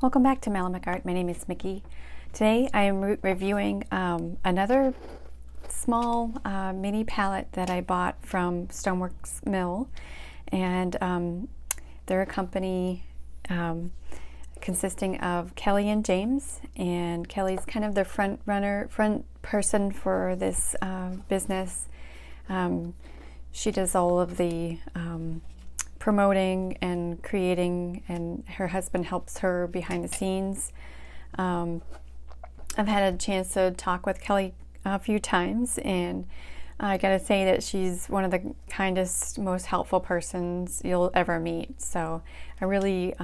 Welcome back to Malamic Art. My name is Mickey. Today I am reviewing another small mini palette that I bought from Stoneworks Mill, and they're a company consisting of Kelly and James, and Kelly's kind of the front person for this business. She does all of the promoting and creating, and her husband helps her behind the scenes. I've had a chance to talk with Kelly a few times, and I gotta say that she's one of the kindest, most helpful persons you'll ever meet. So I really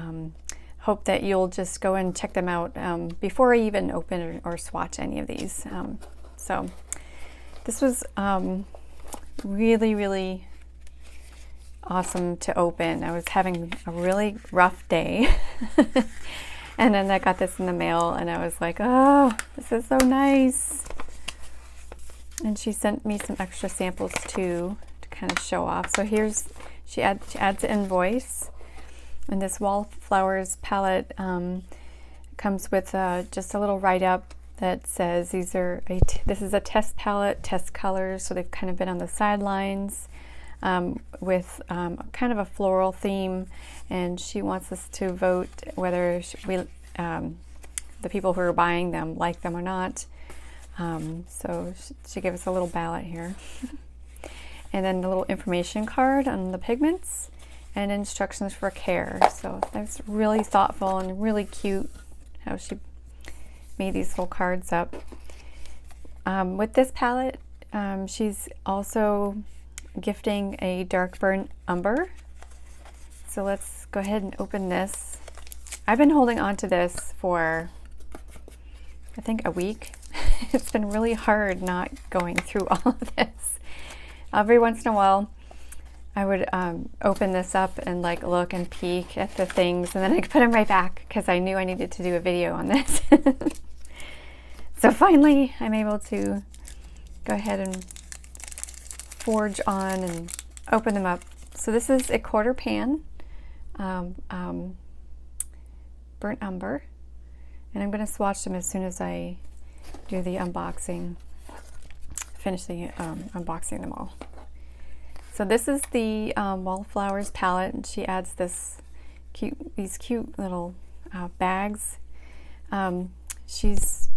hope that you'll just go and check them out before I even open or swatch any of these. So this was really awesome to open. I was having a really rough day and then I got this in the mail and I was like, oh, this is so nice. And she sent me some extra samples too to kind of show off. So here's, she adds an invoice, and this Wallflowers Palette comes with just a little write-up that says this is a test palette, test colors, so they've kind of been on the sidelines with kind of a floral theme, and she wants us to vote whether the people who are buying them like them or not. So she gave us a little ballot here and then the little information card on the pigments and instructions for care. So that's really thoughtful and really cute how she made these little cards up. With this palette, she's also gifting a dark burn umber. So let's go ahead and open this. I've been holding on to this for I think a week. It's been really hard not going through all of this. Every once in a while I would open this up and like look and peek at the things, and then I could put them right back because I knew I needed to do a video on this. So finally I'm able to go ahead and forge on and open them up. So this is a quarter pan burnt umber, and I'm going to swatch them as soon as I do the unboxing, finish the unboxing them all. So this is the Wallflowers palette, and she adds these cute little bags. She's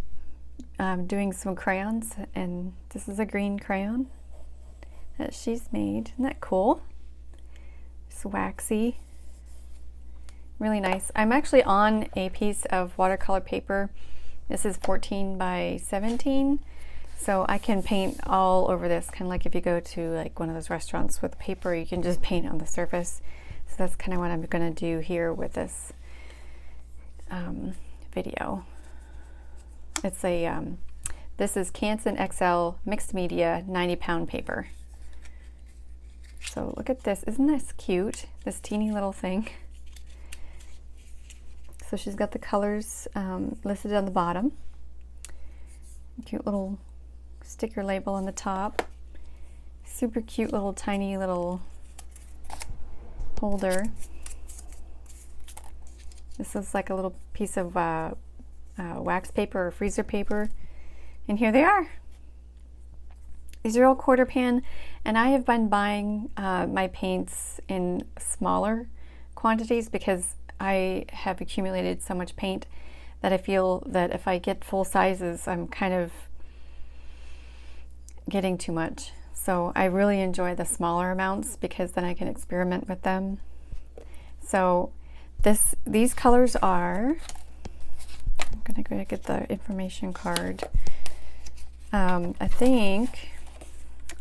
doing some crayons, and this is a green crayon that she's made. Isn't that cool? It's waxy, really nice. I'm actually on a piece of watercolor paper. This is 14 by 17, so I can paint all over this, kind of like if you go to like one of those restaurants with paper, you can just paint on the surface. So that's kind of what I'm going to do here with this video. It's a this is Canson XL mixed media 90-pound paper. So look at this, isn't this cute? This teeny little thing. So she's got the colors listed on the bottom. Cute little sticker label on the top. Super cute little tiny little holder. This is like a little piece of wax paper or freezer paper. And here they are. These are all quarter pan, and I have been buying my paints in smaller quantities because I have accumulated so much paint that I feel that if I get full sizes, I'm kind of getting too much. So I really enjoy the smaller amounts because then I can experiment with them. So these colors are, I'm gonna go get the information card. I think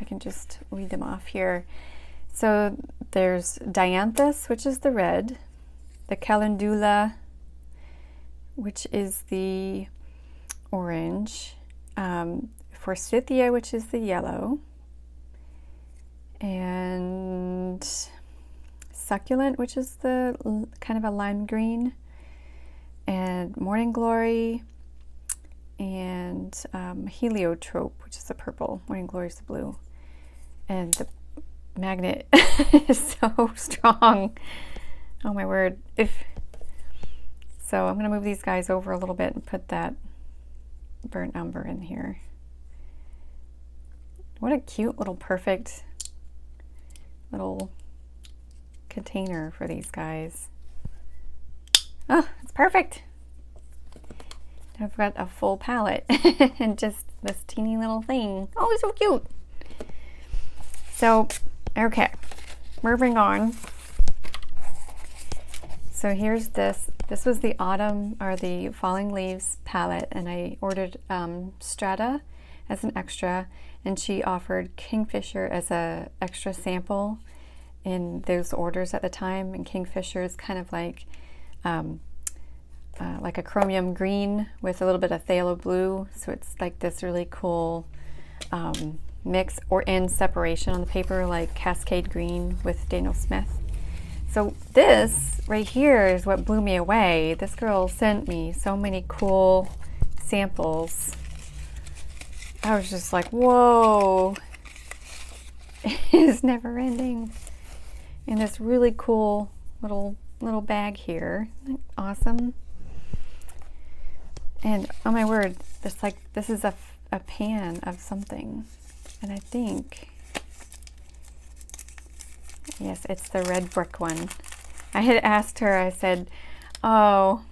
I can just read them off here. So there's Dianthus, which is the red, the Calendula, which is the orange, Forsythia, which is the yellow, and Succulent, which is the kind of a lime green, and Morning Glory, and Heliotrope, which is the purple. Morning Glory is the blue. And the magnet is so strong. Oh my word. So I'm going to move these guys over a little bit and put that burnt umber in here. What a cute little perfect little container for these guys. Oh, it's perfect. I've got a full palette and just this teeny little thing. Oh, it's so cute. So, okay, moving on. So here's this. This was the autumn or the falling leaves palette, and I ordered Strata as an extra, and she offered Kingfisher as a extra sample in those orders at the time. And Kingfisher is kind of like a chromium green with a little bit of phthalo blue, so it's like this really cool mix or in separation on the paper, like Cascade Green with Daniel Smith. So this right here is what blew me away. This girl sent me so many cool samples. I was just like, whoa, it's never ending. And this really cool little bag here. Awesome. And oh my word, this is a pan of something. And I think, yes, it's the red brick one. I had asked her, I said, oh,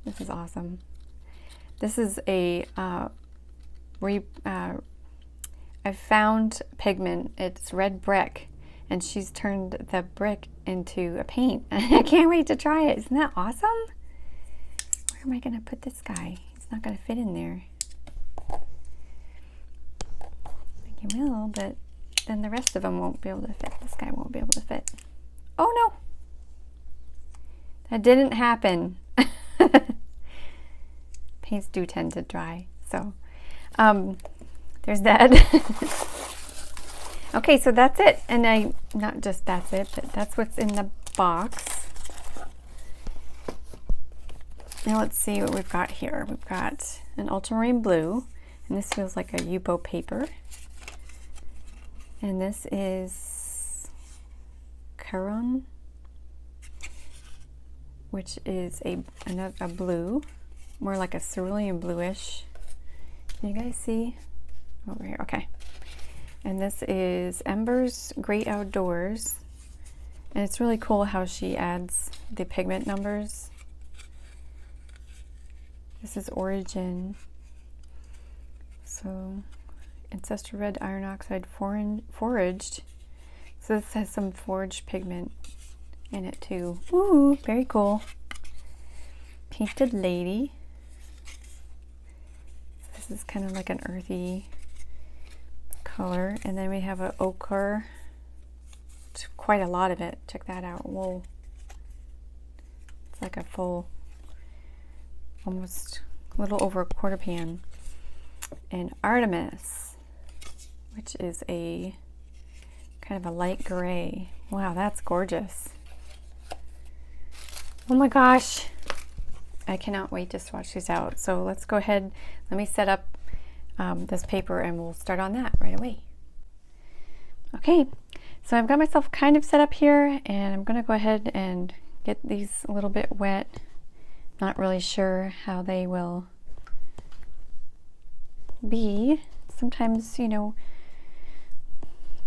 this is awesome. This is a, I found pigment, it's red brick, and she's turned the brick into a paint. I can't wait to try it. Isn't that awesome? Where am I gonna put this guy? He's not gonna fit in there. I think he will, but then the rest of them won't be able to fit. This guy won't be able to fit. Oh no! That didn't happen. Paints do tend to dry, so there's that. Okay, so that's it. And not just that's it, but that's what's in the box. Now let's see what we've got here. We've got an Ultramarine Blue, and this feels like a Yupo paper. And this is Caron, which is a blue, more like a cerulean bluish. Can you guys see? Over here, okay. And this is Embers Great Outdoors. And it's really cool how she adds the pigment numbers. This is Origin. So, Ancestral Red Iron Oxide Foraged. So this has some foraged pigment in it too. Ooh, very cool. Painted Lady. This is kind of like an earthy color. And then we have an ochre. It's quite a lot of it. Check that out. Whoa. It's like a full, almost a little over a quarter pan. And Artemis, which is a kind of a light gray. Wow, that's gorgeous. Oh my gosh. I cannot wait to swatch these out. So let's go ahead. Let me set up this paper and we'll start on that right away. Okay, so I've got myself kind of set up here, and I'm going to go ahead and get these a little bit wet. Not really sure how they will be. Sometimes, you know,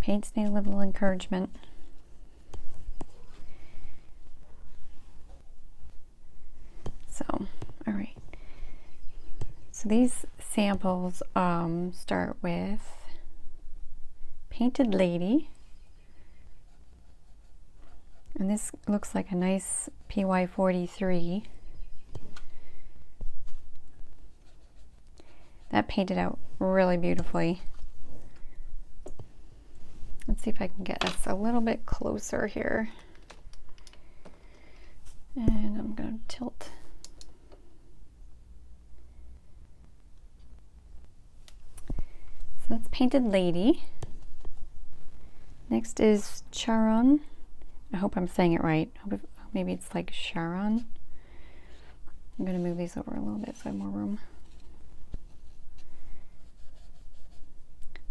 paints need a little encouragement. So, all right. So these samples start with Painted Lady. And this looks like a nice PY43. That painted out really beautifully. Let's see if I can get us a little bit closer here. And I'm going to tilt. So that's Painted Lady. Next is Charon. I hope I'm saying it right. Maybe it's like Charon. I'm going to move these over a little bit so I have more room.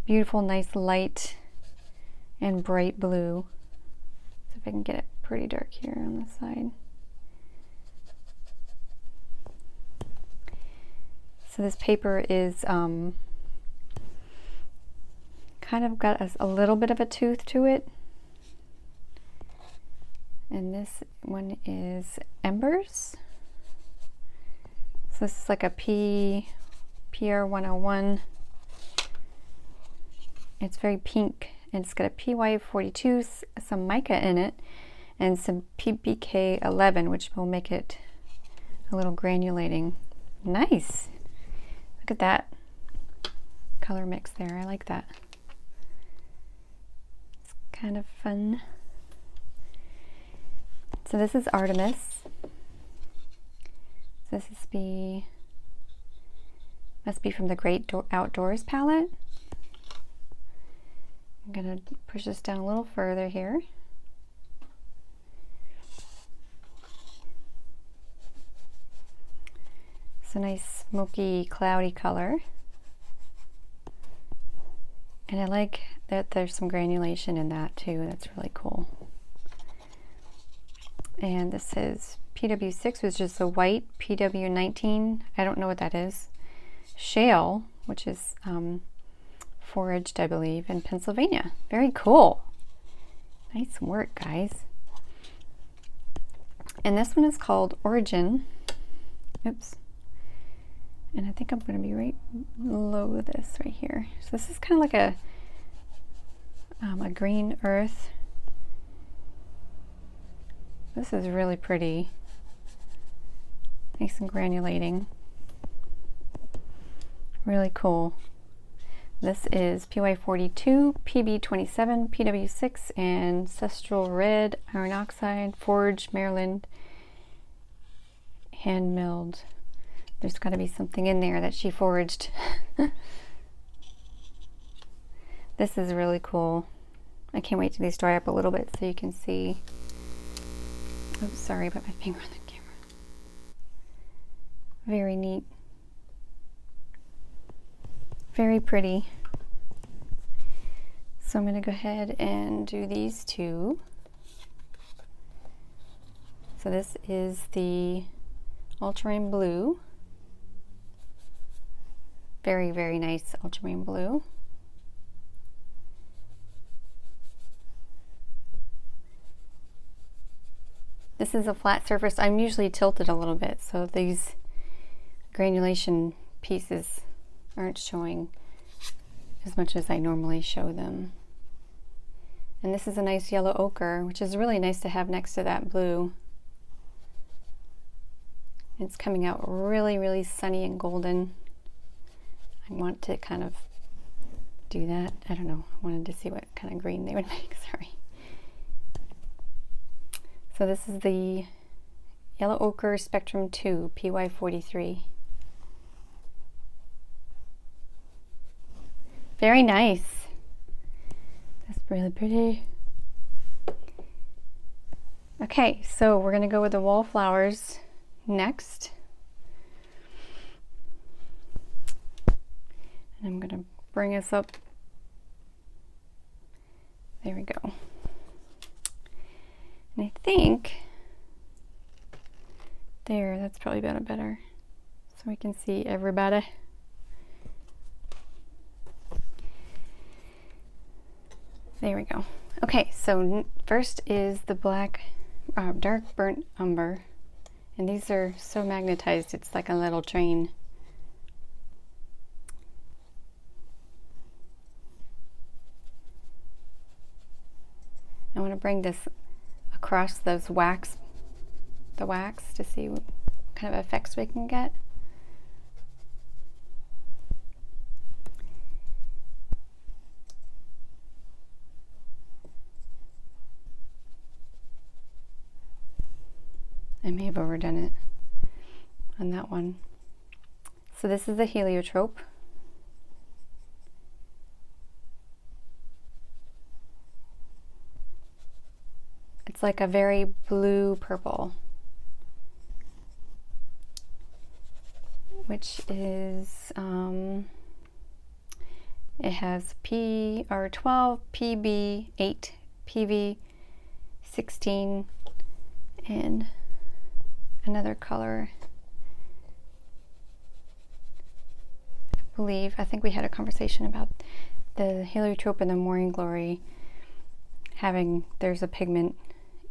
Beautiful, nice light and bright blue. So if I can get it pretty dark here on this side. So this paper is kind of got a little bit of a tooth to it. And this one is Embers. So this is like a PR 101. It's very pink, and it's got a PY 42, some mica in it, and some PBK 11, which will make it a little granulating. Nice. Look at that color mix there. I like that. It's kind of fun. So this is Artemis. So this must be from the Great Outdoors palette. I'm gonna push this down a little further here. It's a nice smoky, cloudy color. And I like that there's some granulation in that too. That's really cool. And this is PW6, which is the white, PW19, I don't know what that is. Shale, which is foraged, I believe, in Pennsylvania. Very cool. Nice work, guys. And this one is called Origin. Oops. And I think I'm going to be right below this right here. So this is kind of like a green earth. This is really pretty. Nice and granulating. Really cool. This is PY42, PB27, PW6, Ancestral Red, Iron Oxide, Forged, Maryland, hand milled. There's got to be something in there that she foraged. This is really cool. I can't wait till these dry up a little bit so you can see. Oh, sorry, I put my finger on the camera. Very neat. Very pretty. So I'm going to go ahead and do these two. So this is the Ultramarine Blue. Very, very nice Ultramarine Blue. This is a flat surface. I'm usually tilted a little bit, so these granulation pieces aren't showing as much as I normally show them. And this is a nice yellow ochre, which is really nice to have next to that blue. It's coming out really, really sunny and golden. I want to kind of do that. I don't know. I wanted to see what kind of green they would make. Sorry. So this is the Yellow Ochre Spectrum 2, PY43. Very nice. That's really pretty. Okay, so we're going to go with the Wallflowers next. And I'm going to bring us up. There we go. And I think there, that's probably better so we can see everybody. There we go. Okay, so first is the black, dark burnt umber. And these are so magnetized, it's like a little train. I want to bring this across those wax to see what kind of effects we can get. I may have overdone it on that one. So this is the Heliotrope. It's like a very blue purple, which is, it has PR12, PB8, PV16, and another color. believe, I think we had a conversation about the Heliotrope and the Morning Glory there's a pigment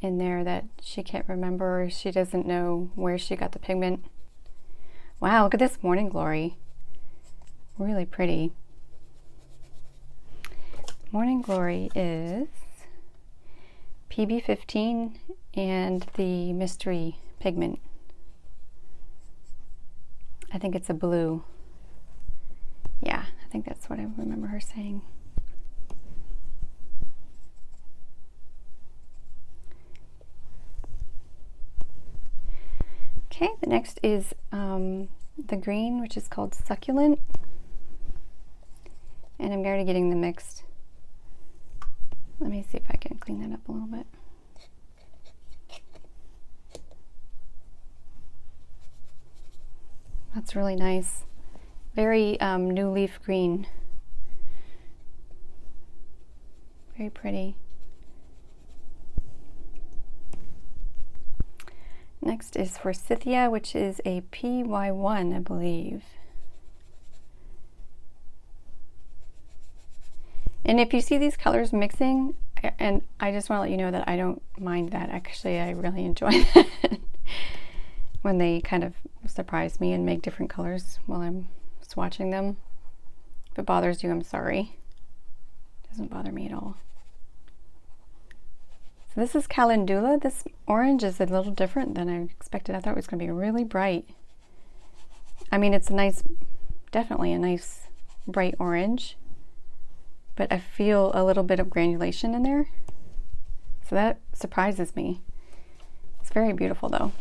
in there that she can't remember, or she doesn't know where she got the pigment. Wow, look at this Morning Glory. Really pretty. Morning Glory is PB15 and the mystery pigment. I think it's a blue. Yeah, I think that's what I remember her saying. Okay, the next is the green, which is called Succulent. And I'm already getting them mixed. Let me see if I can clean that up a little bit. That's really nice. Very new leaf green. Very pretty. Next is Forsythia, which is a PY1, I believe. And if you see these colors mixing, and I just want to let you know that I don't mind that. Actually, I really enjoy that. When they kind of surprise me and make different colors while I'm swatching them. If it bothers you, I'm sorry. It doesn't bother me at all. So this is Calendula. This orange is a little different than I expected. I thought it was going to be really bright. I mean, it's a nice, definitely a nice bright orange, but I feel a little bit of granulation in there. So that surprises me. It's very beautiful though.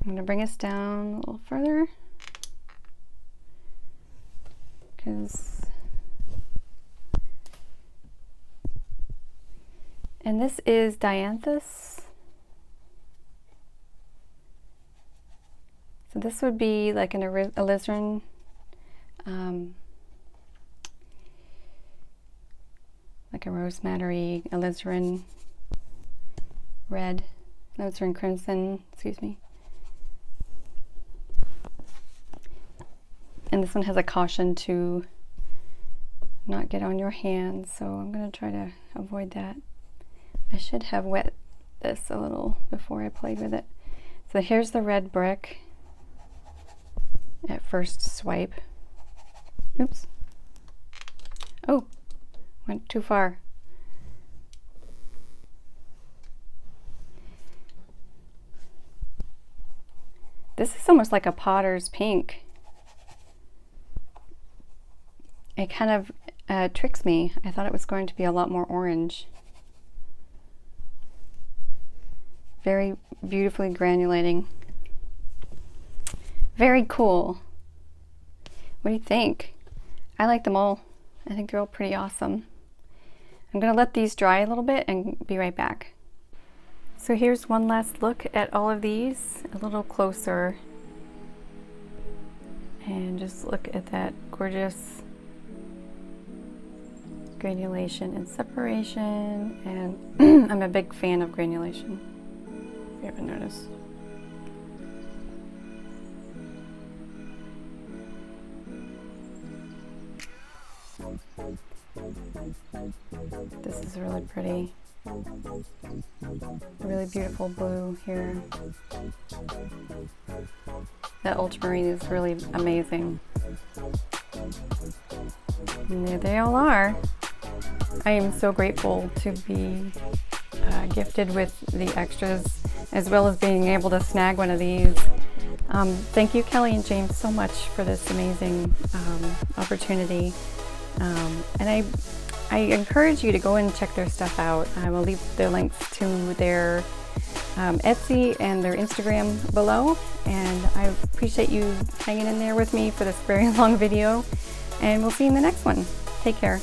I'm going to bring us down a little further and this is Dianthus. So this would be like an alizarin, like a rosemary, alizarin red, alizarin crimson, excuse me. And this one has a caution to not get on your hands, so I'm going to try to avoid that. I should have wet this a little before I played with it. So here's the red brick at first swipe. Oops. Oh, went too far. This is almost like a potter's pink. It kind of tricks me. I thought it was going to be a lot more orange. Very beautifully granulating. Very cool. What do you think? I like them all. I think they're all pretty awesome. I'm going to let these dry a little bit and be right back. So here's one last look at all of these, a little closer. And just look at that gorgeous granulation and separation, and I'm a big fan of granulation, if you haven't noticed. This is really pretty. Really beautiful blue here. That ultramarine is really amazing. And there they all are. I am so grateful to be gifted with the extras, as well as being able to snag one of these. Thank you, Kelly and James, so much for this amazing opportunity. And I encourage you to go and check their stuff out. I will leave the links to their Etsy and their Instagram below. And I appreciate you hanging in there with me for this very long video. And we'll see you in the next one. Take care.